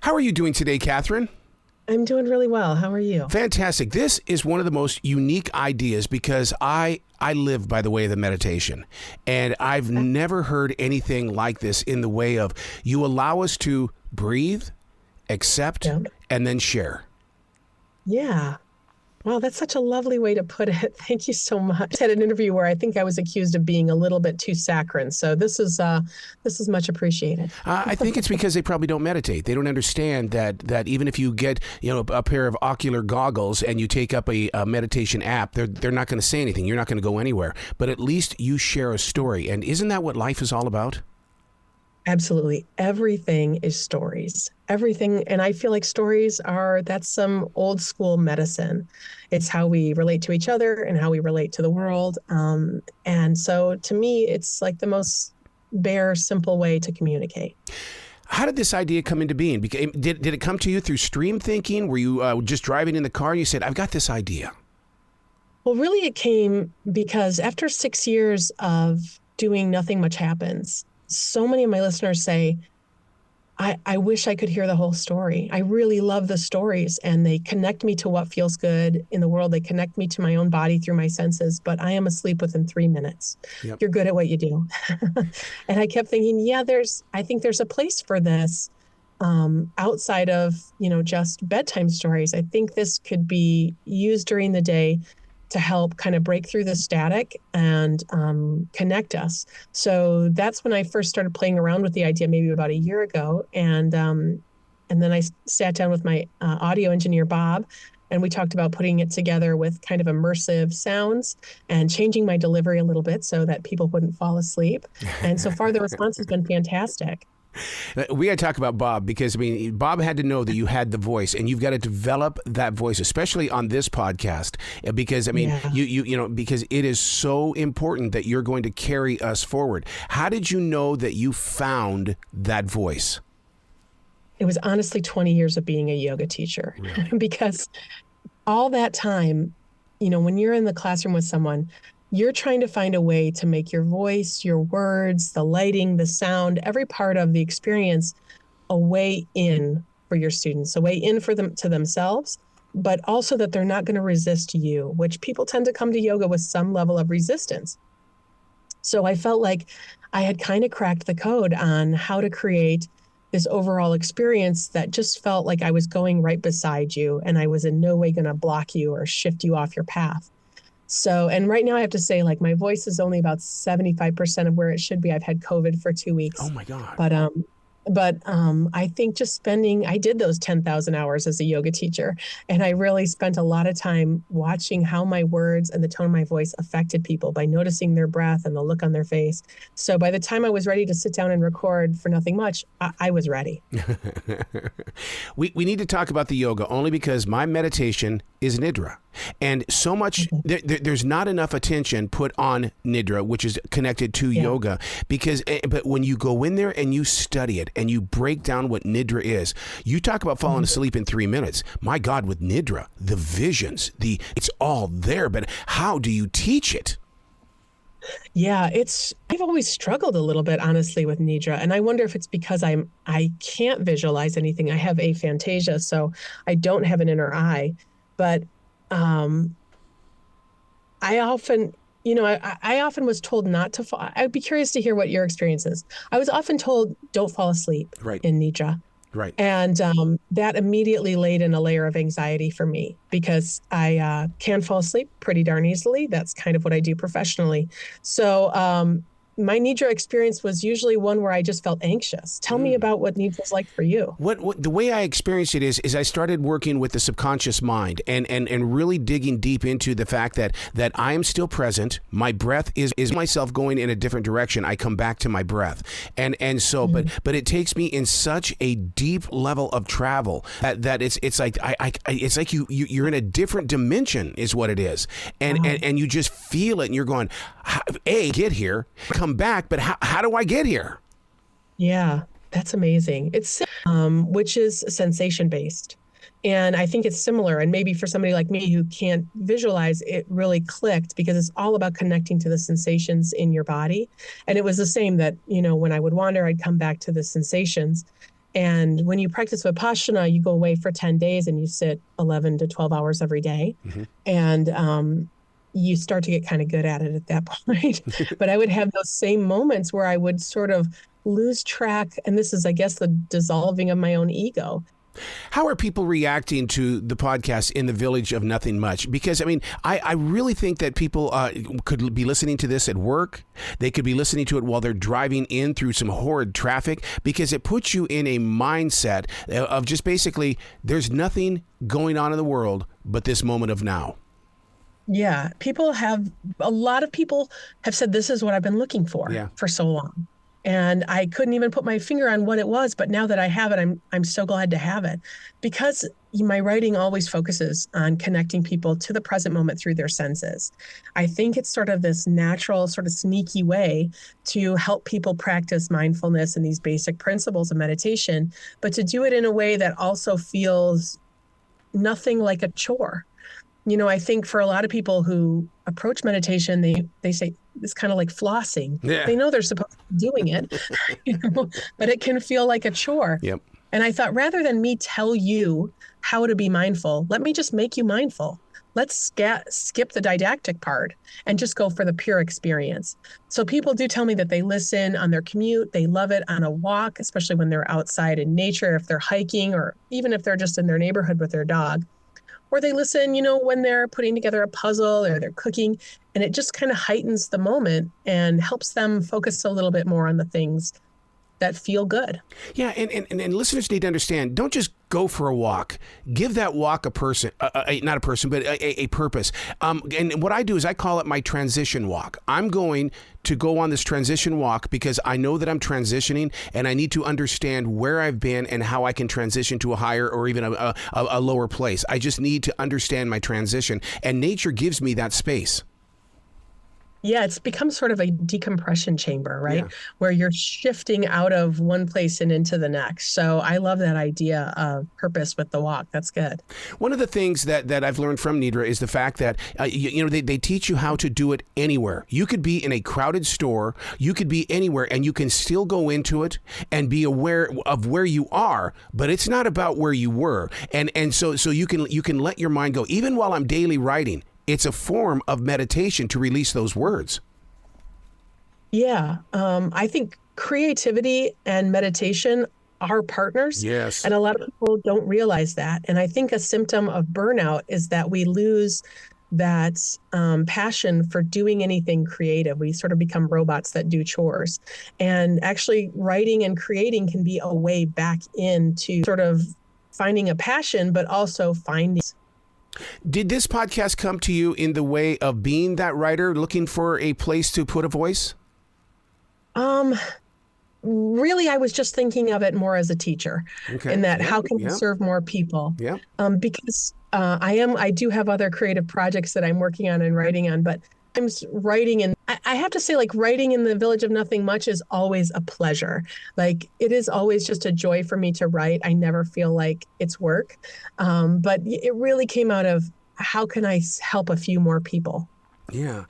How are you doing today, Kathryn? I'm doing really well. How are you? Fantastic. This is one of the most unique ideas because I live by the way of the meditation, and I've never heard anything like this in the way of you allow us to breathe, accept, and then share. Yeah. Wow, that's such a lovely way to put it. Thank you so much. I had an interview where I think I was accused of being a little bit too saccharine. So this is much appreciated. I think it's because they probably don't meditate. They don't understand that even if you get a pair of ocular goggles and you take up a meditation app, they're not going to say anything. You're not going to go anywhere. But at least you share a story. And isn't that what life is all about? Absolutely. Everything is stories. Everything. And I feel like that's some old school medicine. It's how we relate to each other and how we relate to the world. And so to me, it's like the most bare, simple way to communicate. How did this idea come into being? Did it come to you through stream thinking? Were you just driving in the car and you said, I've got this idea? Well, really, it came because after 6 years of doing Nothing Much Happens, so many of my listeners say, I wish I could hear the whole story. I really love the stories, and they connect me to what feels good in the world. They connect me to my own body through my senses, but I am asleep within 3 minutes. Yep. You're good at what you do. And I kept thinking, I think there's a place for this outside of, just bedtime stories. I think this could be used during the day to help kind of break through the static and connect us. So that's when I first started playing around with the idea, maybe about a year ago. And then I sat down with my audio engineer, Bob, and we talked about putting it together with kind of immersive sounds and changing my delivery a little bit so that people wouldn't fall asleep. And so far, the response has been fantastic. We got to talk about Bob because, Bob had to know that you had the voice, and you've got to develop that voice, especially on this podcast, because, because it is so important that you're going to carry us forward. How did you know that you found that voice? It was honestly 20 years of being a yoga teacher. Really? Because all that time, when you're in the classroom with someone, you're trying to find a way to make your voice, your words, the lighting, the sound, every part of the experience a way in for your students, a way in for them to themselves, but also that they're not going to resist you, which people tend to come to yoga with some level of resistance. So I felt like I had kind of cracked the code on how to create this overall experience that just felt like I was going right beside you and I was in no way going to block you or shift you off your path. So, and right now I have to say, like, my voice is only about 75% of where it should be. I've had COVID for 2 weeks. Oh my God. But I think I did those 10,000 hours as a yoga teacher, and I really spent a lot of time watching how my words and the tone of my voice affected people by noticing their breath and the look on their face. So by the time I was ready to sit down and record for Nothing Much, I was ready. We need to talk about the yoga only because my meditation is Nidra. And so much, there's not enough attention put on Nidra, which is connected to yoga, but when you go in there and you study it and you break down what Nidra is, you talk about falling asleep in 3 minutes. My God, with Nidra, the visions, it's all there, but how do you teach it? Yeah, I've always struggled a little bit, honestly, with Nidra. And I wonder if it's because I can't visualize anything. I have aphantasia, so I don't have an inner eye. But I often was told not to fall. I'd be curious to hear what your experience is. I was often told, don't fall asleep in Nidra. Right. And that immediately laid in a layer of anxiety for me because I can fall asleep pretty darn easily. That's kind of what I do professionally. So my Nidra experience was usually one where I just felt anxious. Tell me about what Nidra was like for you. What the way I experienced it is I started working with the subconscious mind and really digging deep into the fact that I am still present. My breath is myself going in a different direction. I come back to my breath. And so, but it takes me in such a deep level of travel that it's like it's like you're in a different dimension is what it is. And you just feel it and you're going, get here, come back, but how do I get here? Yeah, that's amazing. It's which is sensation based. And I think it's similar. And maybe for somebody like me who can't visualize, it really clicked because it's all about connecting to the sensations in your body. And it was the same that, when I would wander, I'd come back to the sensations. And when you practice Vipassana, you go away for 10 days and you sit 11 to 12 hours every day. Mm-hmm. And you start to get kind of good at it at that point. But I would have those same moments where I would sort of lose track. And this is, I guess, the dissolving of my own ego. How are people reacting to the podcast in the Village of Nothing Much? Because, I mean, I really think that people could be listening to this at work. They could be listening to it while they're driving in through some horrid traffic, because it puts you in a mindset of just basically there's nothing going on in the world but this moment of now. Yeah. A lot of people have said, this is what I've been looking for so long. And I couldn't even put my finger on what it was. But now that I have it, I'm so glad to have it, because my writing always focuses on connecting people to the present moment through their senses. I think it's sort of this natural, sort of sneaky way to help people practice mindfulness and these basic principles of meditation, but to do it in a way that also feels nothing like a chore. I think for a lot of people who approach meditation, they say it's kind of like flossing. Yeah. They know they're supposed to be doing it, but it can feel like a chore. Yep. And I thought, rather than me tell you how to be mindful, let me just make you mindful. Let's skip the didactic part and just go for the pure experience. So people do tell me that they listen on their commute. They love it on a walk, especially when they're outside in nature, if they're hiking, or even if they're just in their neighborhood with their dog. Or they listen, when they're putting together a puzzle or they're cooking, and it just kind of heightens the moment and helps them focus a little bit more on the things that feel good. Yeah, and listeners need to understand, don't just go for a walk. Give that walk a person, not a person, but a purpose. And what I do is I call it my transition walk. I'm going to go on this transition walk because I know that I'm transitioning, and I need to understand where I've been and how I can transition to a higher or even a lower place. I just need to understand my transition, and nature gives me that space. Yeah, it's become sort of a decompression chamber, right? Yeah. Where you're shifting out of one place and into the next. So I love that idea of purpose with the walk. That's good. One of the things that I've learned from Nidra is the fact that, they teach you how to do it anywhere. You could be in a crowded store, you could be anywhere, and you can still go into it and be aware of where you are, but it's not about where you were. And so you can let your mind go. Even while I'm daily writing, it's a form of meditation to release those words. Yeah. I think creativity and meditation are partners. Yes. And a lot of people don't realize that. And I think a symptom of burnout is that we lose that passion for doing anything creative. We sort of become robots that do chores. And actually, writing and creating can be a way back into sort of finding a passion, but also finding. Did this podcast come to you in the way of being that writer, looking for a place to put a voice? Really, I was just thinking of it more as a teacher, in that how can we serve more people? Yeah. Because I do have other creative projects that I'm working on and writing on, but I'm writing, and I have to say, like, writing in the Village of Nothing Much is always a pleasure. Like, it is always just a joy for me to write. I never feel like it's work, but it really came out of how can I help a few more people? Yeah.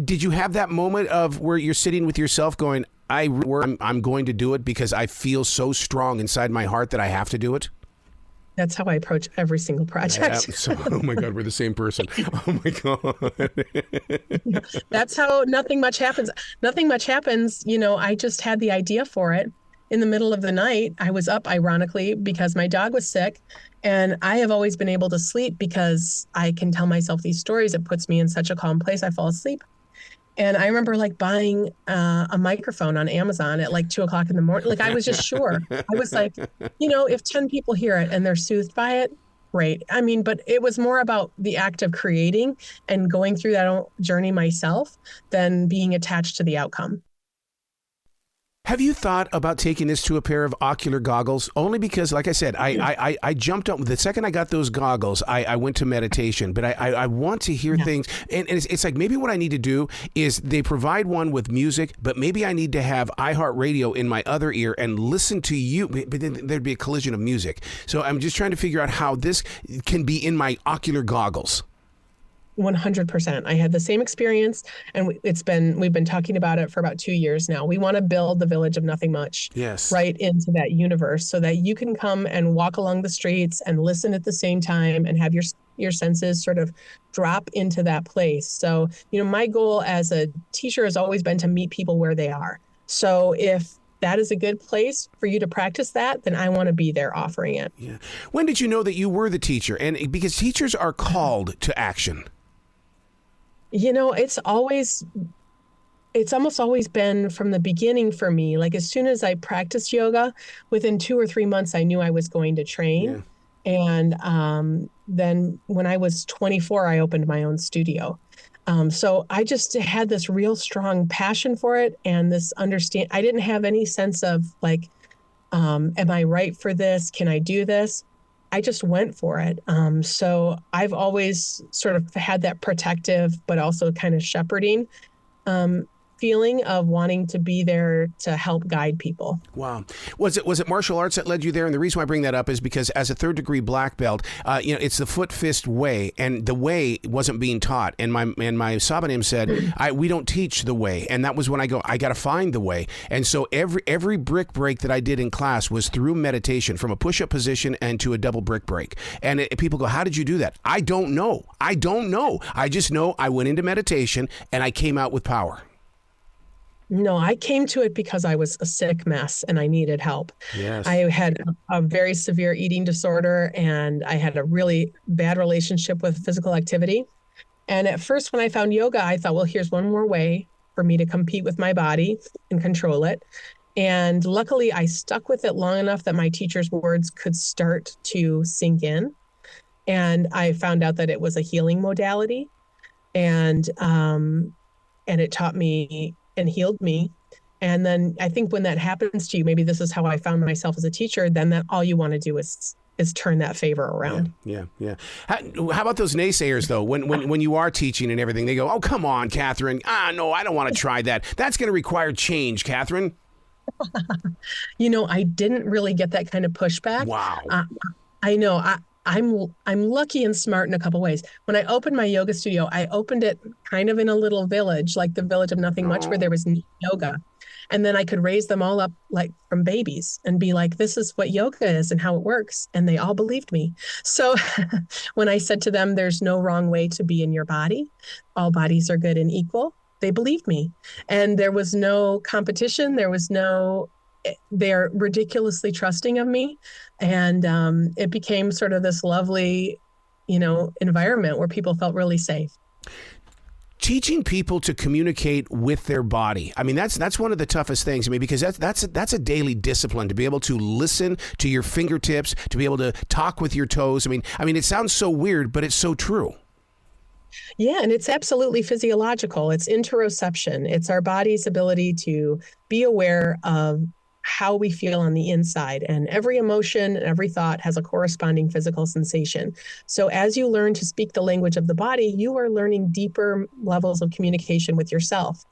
Did you have that moment of where you're sitting with yourself going, I'm going to do it because I feel so strong inside my heart that I have to do it? That's how I approach every single project. Oh my God, we're the same person. Oh my God. That's how Nothing Much happens. Nothing Much happens. I just had the idea for it in the middle of the night. I was up, ironically, because my dog was sick. And I have always been able to sleep because I can tell myself these stories. It puts me in such a calm place. I fall asleep. And I remember buying a microphone on Amazon at 2:00 in the morning. I was just sure. I was like, if 10 people hear it and they're soothed by it, great. I mean, but it was more about the act of creating and going through that journey myself than being attached to the outcome. Have you thought about taking this to a pair of ocular goggles? Only because, like I said, I jumped up. The second I got those goggles, I went to meditation. But I want to hear things. And it's like maybe what I need to do is they provide one with music, but maybe I need to have iHeart Radio in my other ear and listen to you. But then there'd be a collision of music. So I'm just trying to figure out how this can be in my ocular goggles. 100%. I had the same experience, and we've been talking about it for about 2 years now. We want to build the Village of Nothing Much Yes. right into that universe so that you can come and walk along the streets and listen at the same time and have your senses sort of drop into that place. So, my goal as a teacher has always been to meet people where they are. So if that is a good place for you to practice that, then I want to be there offering it. Yeah. When did you know that you were the teacher? And because teachers are called to action. It's almost always been from the beginning for me. Like as soon as I practiced yoga, within 2 or 3 months, I knew I was going to train. Yeah. And then when I was 24, I opened my own studio. So I just had this real strong passion for it and this understand. I didn't have any sense of like, am I right for this? Can I do this? I just went for it. So I've always sort of had that protective, but also kind of shepherding feeling of wanting to be there to help guide people. Wow. Was it martial arts that led you there? And the reason why I bring that up is because as a third degree black belt, it's the foot fist way, and the way wasn't being taught. And my Sabanim said, we don't teach the way. And that was when I got to find the way. And so every brick break that I did in class was through meditation, from a push-up position and to a double brick break. And people go, how did you do that? I don't know. I just know I went into meditation and I came out with power. No, I came to it because I was a sick mess and I needed help. Yes. I had a very severe eating disorder and I had a really bad relationship with physical activity. And at first, when I found yoga, I thought, well, here's one more way for me to compete with my body and control it. And luckily, I stuck with it long enough that my teacher's words could start to sink in. And I found out that it was a healing modality. And it taught me and healed me. And then I think when that happens to you, maybe this is how I found myself as a teacher, then that all you want to do is turn that favor around. Yeah. How about those naysayers though? When you are teaching and everything, they go, oh, come on, Kathryn. No, I don't want to try that. That's going to require change, Kathryn. I didn't really get that kind of pushback. Wow. I know. I'm lucky and smart in a couple ways. When I opened my yoga studio, I opened it kind of in a little village, like the Village of Nothing Much, where there was no yoga. And then I could raise them all up like from babies and be like, this is what yoga is and how it works. And they all believed me. So when I said to them, there's no wrong way to be in your body, all bodies are good and equal, they believed me. And there was no competition. They're ridiculously trusting of me. And it became sort of this lovely, environment where people felt really safe. Teaching people to communicate with their body. I mean, that's one of the toughest things. I mean, because that's a daily discipline, to be able to listen to your fingertips, to be able to talk with your toes. I mean, it sounds so weird, but it's so true. Yeah, and it's absolutely physiological. It's interoception. It's our body's ability to be aware of how we feel on the inside. And every emotion and every thought has a corresponding physical sensation. So as you learn to speak the language of the body, you are learning deeper levels of communication with yourself.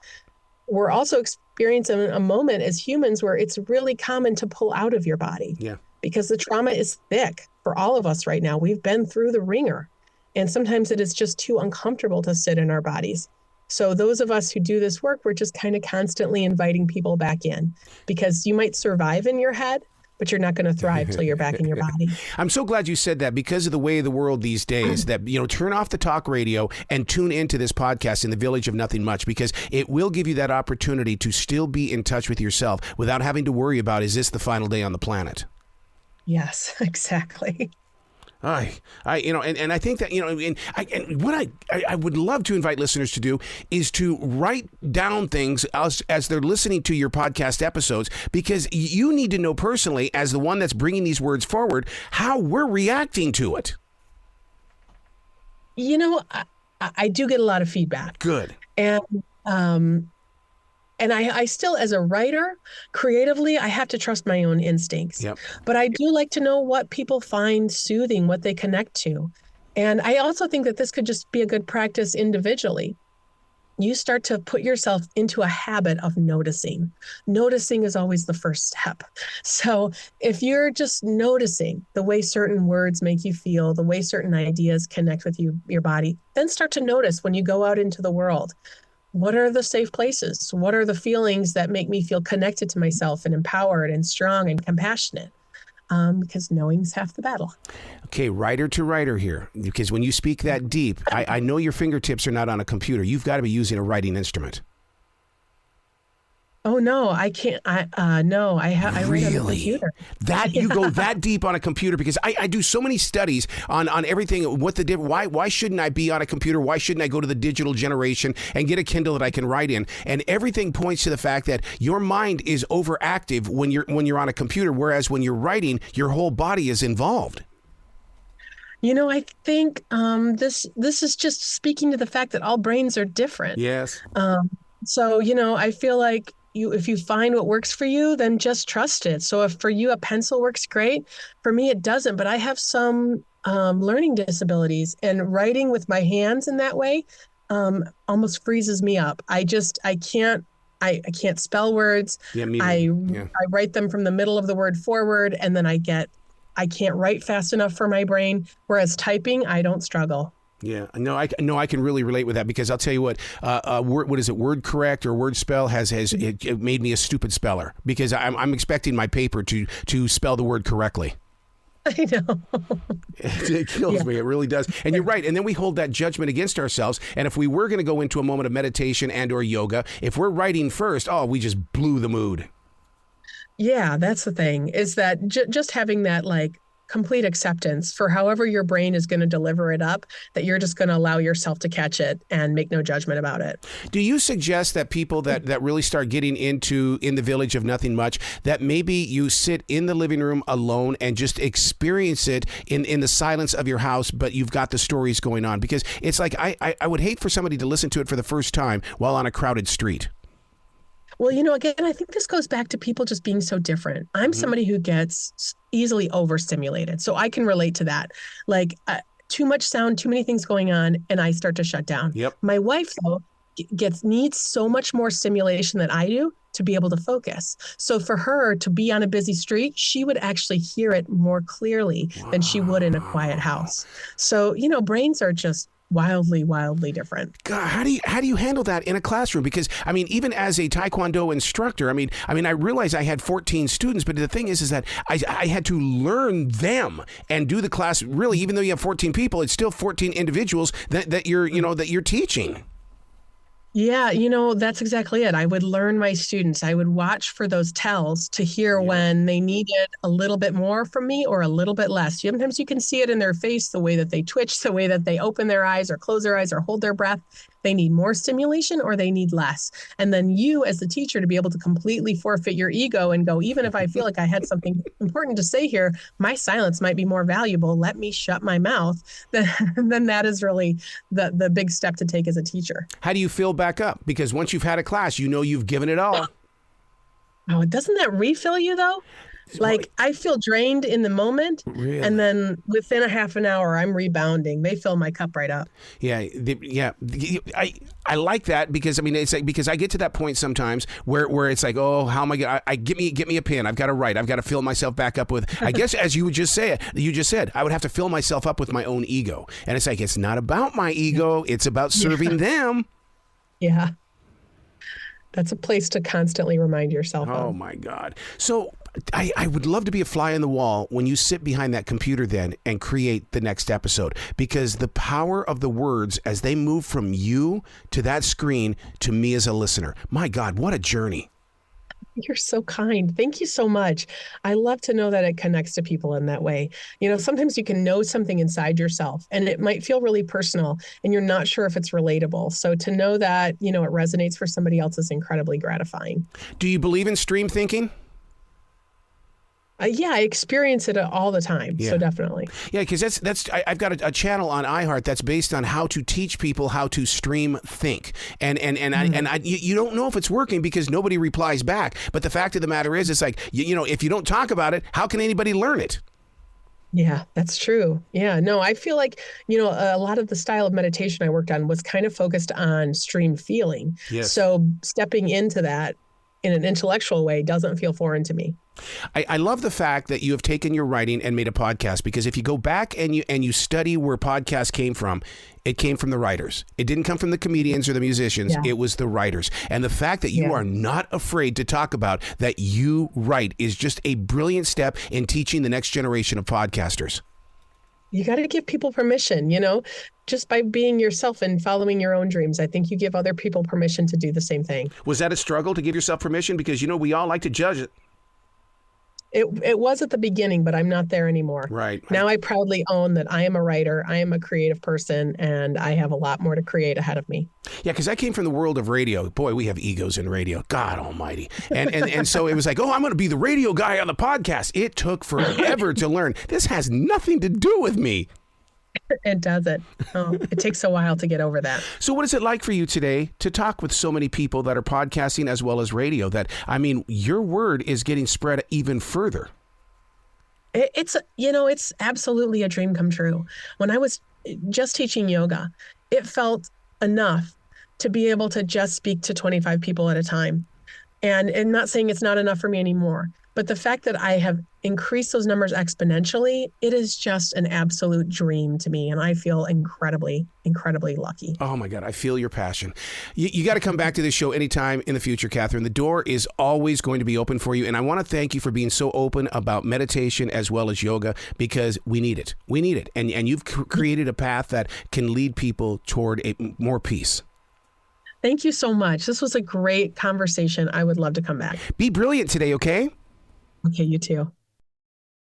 We're also experiencing a moment as humans where it's really common to pull out of your body. Yeah. Because the trauma is thick for all of us right now. We've been through the ringer. And sometimes it is just too uncomfortable to sit in our bodies. So those of us who do this work, we're just kind of constantly inviting people back in, because you might survive in your head, but you're not going to thrive till you're back in your body. I'm so glad you said that, because of the way of the world these days, that, turn off the talk radio and tune into this podcast in the Village of Nothing Much, because it will give you that opportunity to still be in touch with yourself without having to worry about, is this the final day on the planet? Yes, exactly. And I think that, and what I would love to invite listeners to do is to write down things as they're listening to your podcast episodes, because you need to know personally, as the one that's bringing these words forward, how we're reacting to it. I do get a lot of feedback. Good. And I still, as a writer, creatively, I have to trust my own instincts. Yep. But I do like to know what people find soothing, what they connect to. And I also think that this could just be a good practice individually. you start to put yourself into a habit of noticing. Noticing is always the first step. So if you're just noticing the way certain words make you feel, the way certain ideas connect with your body, then start to notice when you go out into the world. What are the safe places? What are the feelings that make me feel connected to myself and empowered and strong and compassionate? Because knowing's half the battle. Okay, writer to writer here, because when you speak that deep, I know your fingertips are not on a computer. You've got to be using a writing instrument. Oh no, I can't. I write on the computer. That you go that deep on a computer, because I do so many studies on everything. Why shouldn't I be on a computer? Why shouldn't I go to the digital generation and get a Kindle that I can write in? And everything points to the fact that your mind is overactive when you're on a computer, whereas when you're writing, your whole body is involved. I think this is just speaking to the fact that all brains are different. Yes. So I feel like if you find what works for you, then just trust it. So if for you a pencil works great, for me it doesn't. But I have some learning disabilities, and writing with my hands in that way almost freezes me up. I can't spell words. Yeah, me neither. I write them from the middle of the word forward, and then I can't write fast enough for my brain. Whereas typing, I don't struggle. Yeah, no, I can really relate with that, because I'll tell you what, what is it, word correct or word spell has it made me a stupid speller, because I'm expecting my paper to spell the word correctly. I know. It kills me. It really does. And you're right. And then we hold that judgment against ourselves. And if we were going to go into a moment of meditation and or yoga, if we're writing first, we just blew the mood. Yeah, that's the thing, is that just having that complete acceptance for however your brain is going to deliver it up, that you're just going to allow yourself to catch it and make no judgment about it. Do you suggest that people that really start getting into In the Village of Nothing Much, that maybe you sit in the living room alone and just experience it in the silence of your house, but you've got the stories going on? Because it's like, I would hate for somebody to listen to it for the first time while on a crowded street. Well, again, I think this goes back to people just being so different. I'm somebody who gets easily overstimulated, so I can relate to that. Too much sound, too many things going on, and I start to shut down. Yep. My wife, though, needs so much more stimulation than I do to be able to focus. So for her to be on a busy street, she would actually hear it more clearly than she would in a quiet house. So, brains are just wildly different. God, how do you handle that in a classroom? Because even as a Taekwondo instructor, I realized I had 14 students, but the thing is that I had to learn them and do the class. Really, even though you have 14 people, it's still 14 individuals that you're teaching. Yeah, that's exactly it. I would learn my students. I would watch for those tells to hear when they needed a little bit more from me or a little bit less. Sometimes you can see it in their face, the way that they twitch, the way that they open their eyes or close their eyes or hold their breath. They need more stimulation or they need less. And then you, as the teacher, to be able to completely forfeit your ego and go, even if I feel like I had something important to say here, my silence might be more valuable. Let me shut my mouth. Then that is really the big step to take as a teacher. How do you fill back up? Because once you've had a class, you've given it all. Oh, doesn't that refill you, though? I feel drained in the moment, really? And then within a half an hour, I'm rebounding. They fill my cup right up. Yeah, I like that, because it's like, because I get to that point sometimes where it's like, oh, how am I going to get me a pen? I've got to write. I've got to fill myself back up with. I guess as you just said, I would have to fill myself up with my own ego, and it's like, it's not about my ego. It's about serving them. Yeah. That's a place to constantly remind yourself of. Oh, my God. So I would love to be a fly on the wall when you sit behind that computer then and create the next episode, because the power of the words as they move from you to that screen to me as a listener. My God, what a journey. You're so kind. Thank you so much. I love to know that it connects to people in that way. Sometimes you can know something inside yourself and it might feel really personal and you're not sure if it's relatable. So to know that, it resonates for somebody else is incredibly gratifying. Do you believe in stream thinking? Yeah, I experience it all the time. Yeah. So definitely. Yeah, because I've got a channel on iHeart that's based on how to teach people how to stream think, and you don't know if it's working because nobody replies back. But the fact of the matter is, it's like if you don't talk about it, how can anybody learn it? Yeah, that's true. Yeah, no, I feel like, a lot of the style of meditation I worked on was kind of focused on stream feeling. Yes. So stepping into that in an intellectual way doesn't feel foreign to me. I love the fact that you have taken your writing and made a podcast, because if you go back and you study where podcasts came from, it came from the writers. It didn't come from the comedians or the musicians. Yeah. It was the writers. And the fact that you Yeah. are not afraid to talk about that you write is just a brilliant step in teaching the next generation of podcasters. You got to give people permission, just by being yourself and following your own dreams. I think you give other people permission to do the same thing. Was that a struggle to give yourself permission? Because, we all like to judge it. It was at the beginning, but I'm not there anymore. Right. Now I proudly own that I am a writer, I am a creative person, and I have a lot more to create ahead of me. Yeah, because I came from the world of radio. Boy, we have egos in radio. God almighty. And so it was like, I'm going to be the radio guy on the podcast. It took forever to learn. This has nothing to do with me. It doesn't. Oh, it takes a while to get over that. So what is it like for you today to talk with so many people that are podcasting as well as radio, that, your word is getting spread even further? It's absolutely a dream come true. When I was just teaching yoga, it felt enough to be able to just speak to 25 people at a time. And not saying it's not enough for me anymore, but the fact that I have increased those numbers exponentially, it is just an absolute dream to me. And I feel incredibly, incredibly lucky. Oh my God, I feel your passion. You got to come back to this show anytime in the future, Kathryn. The door is always going to be open for you. And I want to thank you for being so open about meditation as well as yoga, because we need it. We need it. And you've created a path that can lead people toward more peace. Thank you so much. This was a great conversation. I would love to come back. Be brilliant today, okay? Okay, you too.